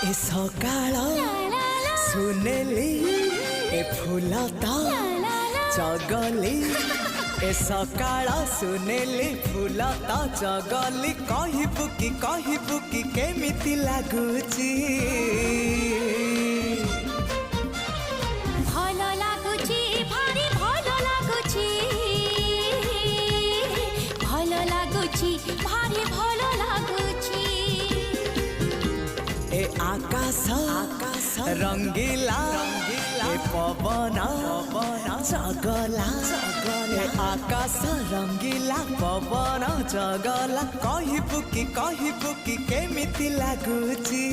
ए सकाळ सुनेली ए फूल तो चगली ए सकाळ सुनेली फूल तो चगली कहबू कि केमिति लागुची भल लागुची भारी भल लागुची भल लागुची भारी भल लागुची ए आकाश रंगीला ए पवन चगला ए आकाश रंगीला पवन चगला कहबू कि केमिति लागुची।